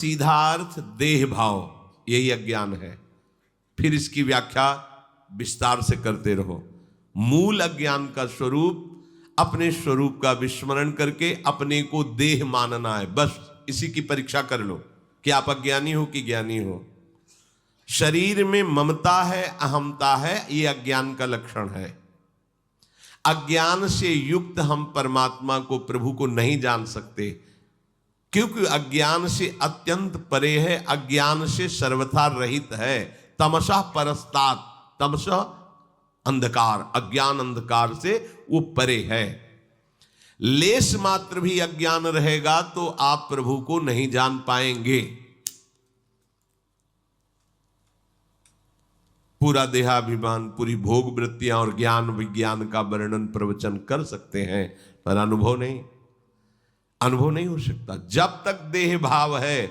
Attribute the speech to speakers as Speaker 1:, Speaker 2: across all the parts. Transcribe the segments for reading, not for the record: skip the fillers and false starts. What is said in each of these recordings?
Speaker 1: सीधार्थ देह भाव, यही अज्ञान है। फिर इसकी व्याख्या विस्तार से करते रहो। मूल अज्ञान का स्वरूप अपने स्वरूप का विस्मरण करके अपने को देह मानना है। बस इसी की परीक्षा कर लो कि आप अज्ञानी हो कि ज्ञानी हो। शरीर में ममता है, अहमता है, ये अज्ञान का लक्षण है। अज्ञान से युक्त हम परमात्मा को, प्रभु को नहीं जान सकते, क्योंकि अज्ञान से अत्यंत परे है, अज्ञान से सर्वथा रहित है। तमसः परस्तात्, तमसः अंधकार, अज्ञान अंधकार से वो परे है। लेस मात्र भी अज्ञान रहेगा तो आप प्रभु को नहीं जान पाएंगे। पूरा देहाभिमान, पूरी भोग वृत्तियां और ज्ञान विज्ञान का वर्णन प्रवचन कर सकते हैं, पर अनुभव नहीं हो सकता। जब तक देह भाव है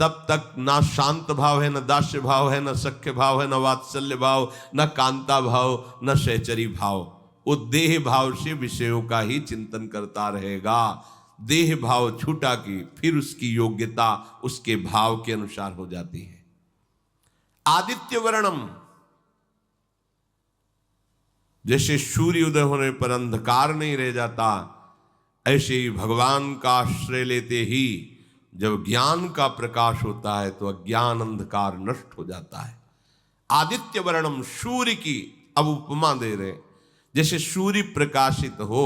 Speaker 1: तब तक ना शांत भाव है, न दास्य भाव है, न सख्य भाव है, न वात्सल्य भाव, न कांता भाव, न सहचरी भाव। वो देह भाव से विषयों का ही चिंतन करता रहेगा। देह भाव छूटा कि फिर उसकी योग्यता उसके भाव के अनुसार हो जाती है। आदित्य वर्णम, जैसे सूर्य उदय होने पर अंधकार नहीं रह जाता, ऐसे ही भगवान का आश्रय लेते ही जब ज्ञान का प्रकाश होता है तो अज्ञान अंधकार नष्ट हो जाता है। आदित्य वर्णम, सूर्य की अब उपमा दे रहे, जैसे सूर्य प्रकाशित हो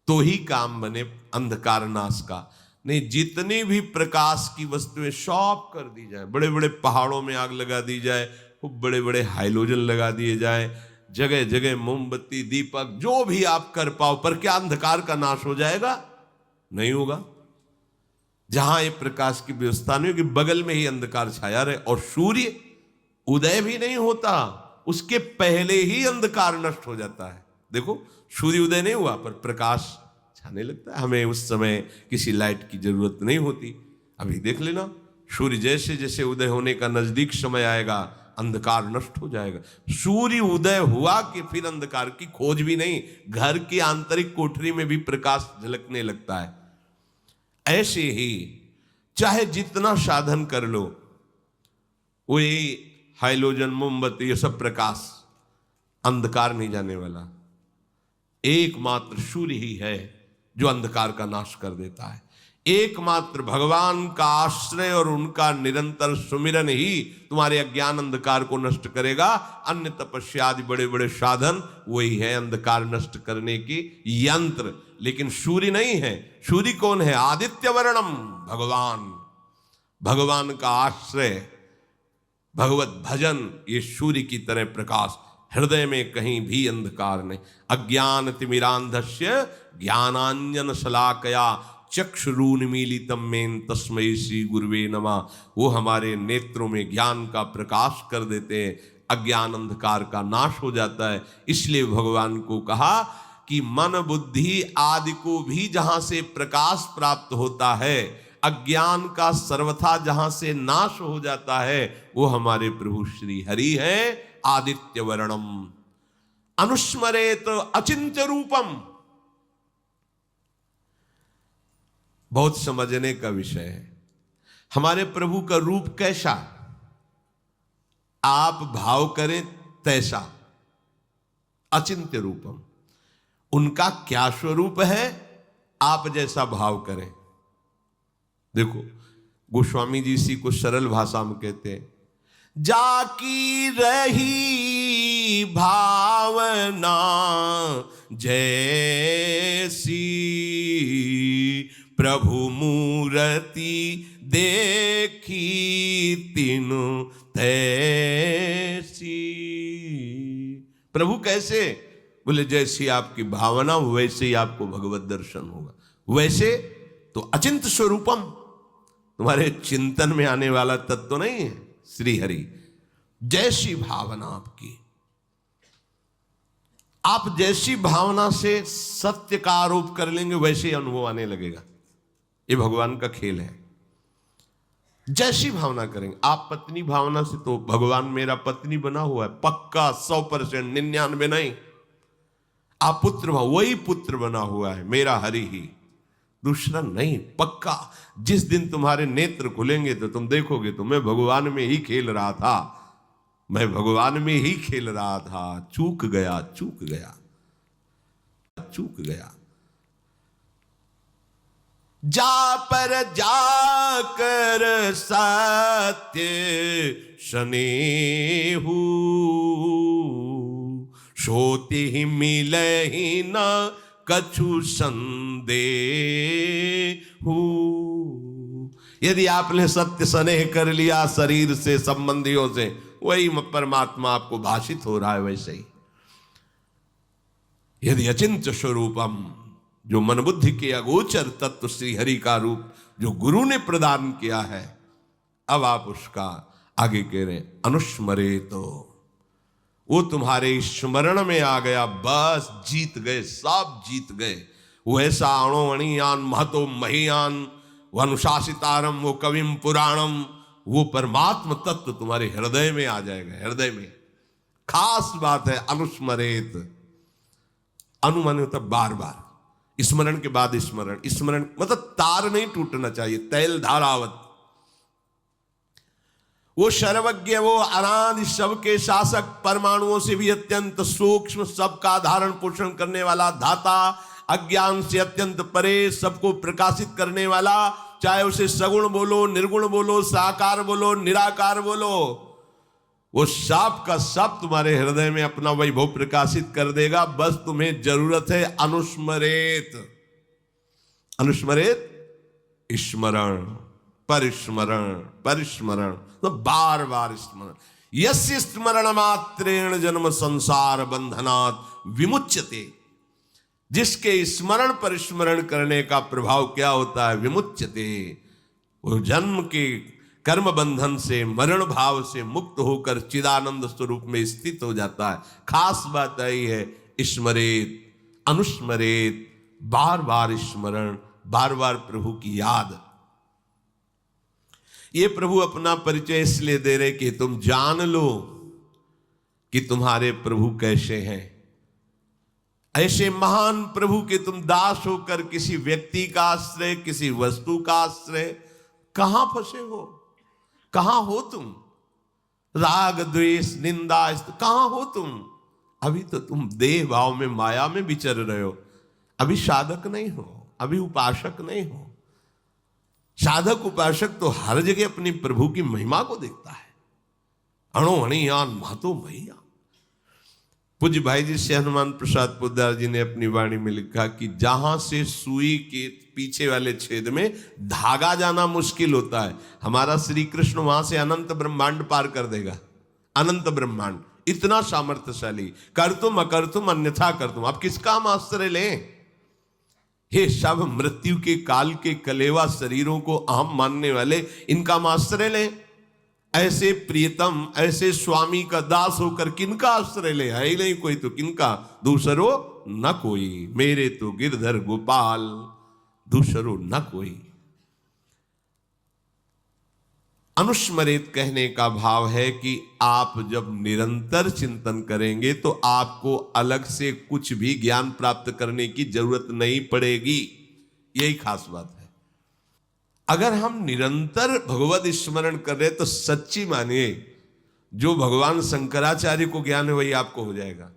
Speaker 1: तो ही काम बने अंधकार नाश का। नहीं, जितनी भी प्रकाश की वस्तुएं सब कर दी जाए, बड़े बड़े पहाड़ों में आग लगा दी जाए, खूब बड़े बड़े हाइलोजन लगा दिए जाए, जगह जगह मोमबत्ती, दीपक, जो भी आप कर पाओ, पर क्या अंधकार का नाश हो जाएगा? नहीं होगा। जहां ये प्रकाश की व्यवस्था नहीं होगी, बगल में ही अंधकार छाया रहे। और सूर्य उदय भी नहीं होता, उसके पहले ही अंधकार नष्ट हो जाता है। देखो, सूर्य उदय नहीं हुआ पर प्रकाश छाने लगता है। हमें उस समय किसी लाइट की जरूरत नहीं होती। अभी देख लेना, सूर्य जैसे जैसे उदय होने का नजदीक समय आएगा, अंधकार नष्ट हो जाएगा। सूर्य उदय हुआ कि फिर अंधकार की खोज भी नहीं, घर की आंतरिक कोठरी में भी प्रकाश झलकने लगता है। ऐसे ही चाहे जितना साधन कर लो, वो हाइलोजन, मोमबत्ती, ये सब प्रकाश अंधकार नहीं जाने वाला। एकमात्र सूर्य ही है जो अंधकार का नाश कर देता है। एकमात्र भगवान का आश्रय और उनका निरंतर सुमिरन ही तुम्हारे अज्ञान अंधकार को नष्ट करेगा। अन्य तपस्या आदि बड़े बड़े साधन वही है अंधकार नष्ट करने की यंत्र, लेकिन सूर्य नहीं है। सूर्य कौन है? आदित्य वर्णम, भगवान। भगवान का आश्रय, भगवत भजन, ये सूर्य की तरह प्रकाश। हृदय में कहीं भी अंधकार नहीं। अज्ञान तिमिरांधस्य ज्ञानांजन शलाकया चक्षुरुन्मीलितम मेन तस्मै श्री गुरुवे नमः। वो हमारे नेत्रों में ज्ञान का प्रकाश कर देते हैं, अज्ञान अंधकार का नाश हो जाता है। इसलिए भगवान को कहा कि मन बुद्धि आदि को भी जहां से प्रकाश प्राप्त होता है, अज्ञान का सर्वथा जहां से नाश हो जाता है, वो हमारे प्रभु श्री हरि है। आदित्य वर्णम अनुस्मरेत अचिंत्य रूपम। बहुत समझने का विषय है। हमारे प्रभु का रूप कैसा, आप भाव करें तैसा। अचिंत्य रूपम, उनका क्या स्वरूप है, आप जैसा भाव करें। देखो, गोस्वामी जी इसी को सरल भाषा में कहते हैं, जाकी रही भावना जैसी, प्रभु मूर्ति देखी तीनु तैसी। प्रभु कैसे? बोले जैसी आपकी भावना वैसे ही आपको भगवत दर्शन होगा। वैसे तो अचिंत स्वरूपम, तुम्हारे चिंतन में आने वाला तत्व नहीं है श्री हरि। जैसी भावना आपकी, आप जैसी भावना से सत्य का आरोप कर लेंगे वैसे ही अनुभव आने लगेगा। ये भगवान का खेल है। जैसी भावना करेंगे आप, पत्नी भावना से तो भगवान मेरा पत्नी बना हुआ है, पक्का 100%, 99 नहीं। आप पुत्र भाव, वही पुत्र बना हुआ है, मेरा हरि ही। दूसरा नहीं, पक्का। जिस दिन तुम्हारे नेत्र खुलेंगे तो तुम देखोगे तो मैं भगवान में ही खेल रहा था, मैं भगवान में ही खेल रहा था, चूक गया, चूक गया, चूक गया। जा पर जाकर सत्य स्नेहु, सोति ही मिले ही न कछु संदेहु। यदि आपने सत्य स्नेह कर लिया शरीर से, संबंधियों से, वही परमात्मा आपको भाषित हो रहा है। वैसे ही यदि अचिंत्य स्वरूपम, जो मन बुद्धि के अगोचर तत्व श्री हरि का रूप जो गुरु ने प्रदान किया है, अब आप उसका आगे कह रहे अनुस्मरे, तो वो तुम्हारे स्मरण में आ गया, बस जीत गए, सब जीत गए। वो ऐसा अणो अणियान महतो महियान, वो अनुशासितारम, वो कविम पुराणम, वो परमात्म तत्व तुम्हारे हृदय में आ जाएगा, हृदय में। खास बात है अनुस्मरेत, अनुमान होता बार बार, स्मरण के बाद स्मरण, स्मरण मतलब तार नहीं टूटना चाहिए, तैल धारावत। वो सर्वज्ञ, वो अनादि, सबके शासक, परमाणुओं से भी अत्यंत सूक्ष्म, सबका धारण पोषण करने वाला धाता, अज्ञान से अत्यंत परे, सबको प्रकाशित करने वाला, चाहे उसे सगुण बोलो, निर्गुण बोलो, साकार बोलो, निराकार बोलो, वो सब का सब तुम्हारे हृदय में अपना वैभव प्रकाशित कर देगा। बस तुम्हें जरूरत है अनुस्मरेत, अनुस्मरेत, स्मरण, परिस्मरण, परिस्मरण, तो बार बार स्मरण। यस्य स्मरण मात्रेण जन्म संसार बंधनात् विमुच्यते, जिसके स्मरण परिस्मरण करने का प्रभाव क्या होता है, विमुच्यते, वो जन्म के कर्म बंधन से, मरण भाव से मुक्त होकर चिदानंद स्वरूप में स्थित हो जाता है। खास बात आई है स्मरेत, अनुस्मरेत, बार बार स्मरण, बार बार प्रभु की याद। ये प्रभु अपना परिचय इसलिए दे रहे कि तुम जान लो कि तुम्हारे प्रभु कैसे हैं। ऐसे महान प्रभु के तुम दास होकर किसी व्यक्ति का आश्रय, किसी वस्तु का आश्रय, कहां फंसे हो, कहां हो तुम? राग द्वेष निंदा कहां हो तुम? अभी तो तुम देह भाव में, माया में विचर रहे हो, अभी साधक नहीं हो, अभी उपासक नहीं हो। साधक उपासक तो हर जगह अपनी प्रभु की महिमा को देखता है। अणो अणियान महतो मैया। पूज्य भाई जी से हनुमान प्रसाद पोद्दार जी ने अपनी वाणी में लिखा कि जहां से सुई के पीछे वाले छेद में धागा जाना मुश्किल होता है, हमारा श्री कृष्ण वहां से अनंत ब्रह्मांड पार कर देगा। अनंत ब्रह्मांड इतना सामर्थ्यशाली, कर तुम अकर तुम अन्यथा कर तुम। अब किसका हम आश्रय लें? हे सब मृत्यु के काल के कलेवा शरीरों को अहम मानने वाले, इनका हम आश्रय लें? ऐसे प्रियतम, ऐसे स्वामी का दास होकर किनका आश्रय ले? है ही नहीं कोई, तो किनका? दूसरो न कोई, मेरे तो गिरधर गोपाल, दूसरो न कोई। अनुस्मरित कहने का भाव है कि आप जब निरंतर चिंतन करेंगे तो आपको अलग से कुछ भी ज्ञान प्राप्त करने की जरूरत नहीं पड़ेगी। यही खास बात है। अगर हम निरंतर भगवत स्मरण कर रहे तो सच्ची मानिए, जो भगवान शंकराचार्य को ज्ञान है वही आपको हो जाएगा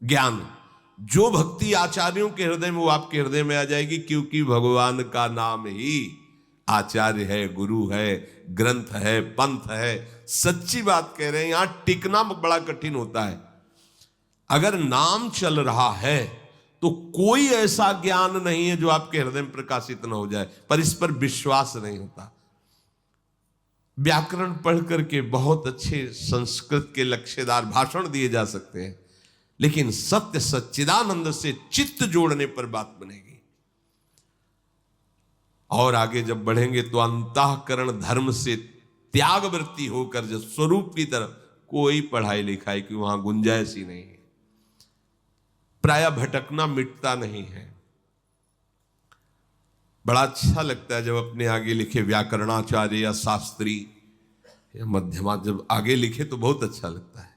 Speaker 1: ज्ञान। जो भक्ति आचार्यों के हृदय में वो आपके हृदय में आ जाएगी, क्योंकि भगवान का नाम ही आचार्य है, गुरु है, ग्रंथ है, पंथ है। सच्ची बात कह रहे हैं, यहां टिकना बड़ा कठिन होता है। अगर नाम चल रहा है तो कोई ऐसा ज्ञान नहीं है जो आपके हृदय में प्रकाशित न हो जाए, पर इस पर विश्वास नहीं होता। व्याकरण पढ़ करके बहुत अच्छे संस्कृत के लक्ष्यदार भाषण दिए जा सकते हैं, लेकिन सत्य सच्चिदानंद से चित्त जोड़ने पर बात बनेगी। और आगे जब बढ़ेंगे तो अंतःकरण धर्म से त्याग वृत्ति होकर जब स्वरूप की तरफ, कोई पढ़ाई लिखाई की वहां गुंजाइश ही नहीं है। प्राय भटकना मिटता नहीं है। बड़ा अच्छा लगता है जब अपने आगे लिखे व्याकरणाचार्य या शास्त्री या मध्यमा जब आगे लिखे तो बहुत अच्छा लगता है।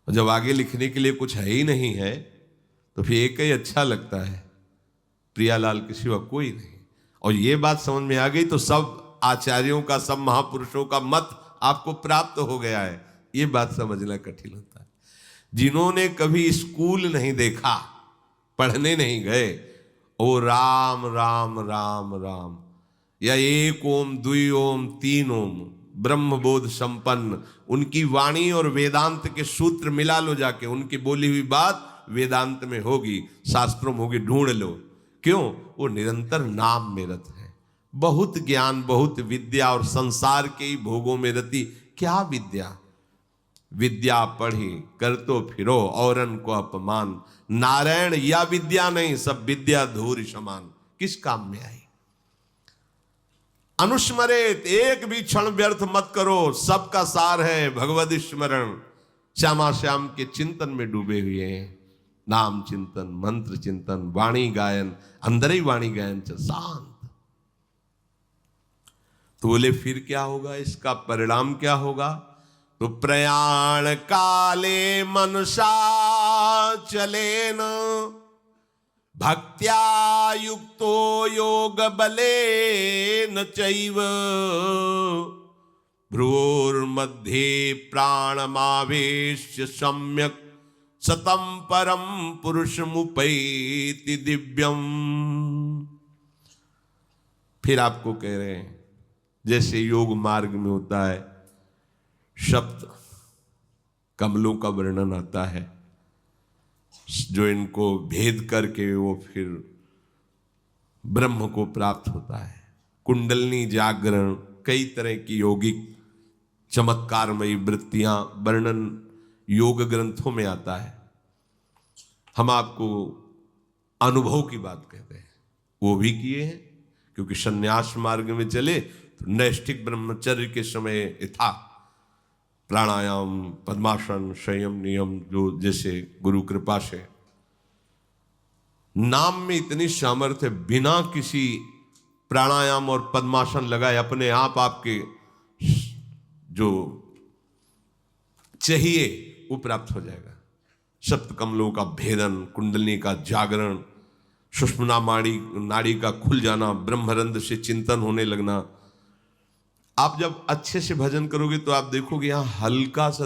Speaker 1: और जब आगे लिखने के लिए कुछ है ही नहीं है तो फिर एक ही अच्छा लगता है, प्रियालाल के सिवा कोई नहीं। और ये बात समझ में आ गई तो सब आचार्यों का, सब महापुरुषों का मत आपको प्राप्त हो गया है। ये बात समझना कठिन होता है। जिन्होंने कभी स्कूल नहीं देखा, पढ़ने नहीं गए, ओ राम राम राम राम, या एक ओम, द्वि ओम, तीन ओम, ब्रह्मबोध संपन्न, उनकी वाणी और वेदांत के सूत्र मिला लो जाके, उनकी बोली हुई बात वेदांत में होगी, शास्त्रों में होगी, ढूंढ लो। क्यों? वो निरंतर नाम में रत है। बहुत ज्ञान, बहुत विद्या, और संसार के ही भोगों में रति। क्या विद्या? विद्या पढ़ी कर तो फिरो औरन को अपमान, नारायण या विद्या नहीं, सब विद्या धूर समान, किस काम में आई? अनुस्मरेत, एक भी क्षण व्यर्थ मत करो, सबका सार है भगवद स्मरण। श्यामा श्याम के चिंतन में डूबे हुए हैं, नाम चिंतन, मंत्र चिंतन, वाणी गायन, अंदर ही वाणी गायन चल शांत। तो बोले फिर क्या होगा, इसका परिणाम क्या होगा? तो प्रयाण काले मनसा चले न, भक्त्या युक्तो योग बले न चैव, भ्रूर्मध्ये प्राणमावेश्य सम्यक, सतम परम पुरुषमुपैति दिव्यम। फिर आपको कह रहे हैं जैसे योग मार्ग में होता है, शब्द कमलों का वर्णन आता है, जो इनको भेद करके वो फिर ब्रह्म को प्राप्त होता है। कुंडलनी जागरण, कई तरह की योगिक चमत्कारमयी वृत्तियां वर्णन योग ग्रंथों में आता है। हम आपको अनुभव की बात कहते हैं, वो भी किए हैं, क्योंकि संन्यास मार्ग में चले तो नैष्ठिक ब्रह्मचर्य के समय था प्राणायाम, पद्मासन, संयम, नियम, जो जैसे गुरु कृपा से नाम में इतनी सामर्थ्य, बिना किसी प्राणायाम और पद्मासन लगाए अपने आप आपके जो चाहिए वो प्राप्त हो जाएगा। सप्त कमलों का भेदन, कुंडली का जागरण, सुषुम्ना नाड़ी का खुल जाना, ब्रह्मरंध्र से चिंतन होने लगना। आप जब अच्छे से भजन करोगे तो आप देखोगे यहां हल्का सा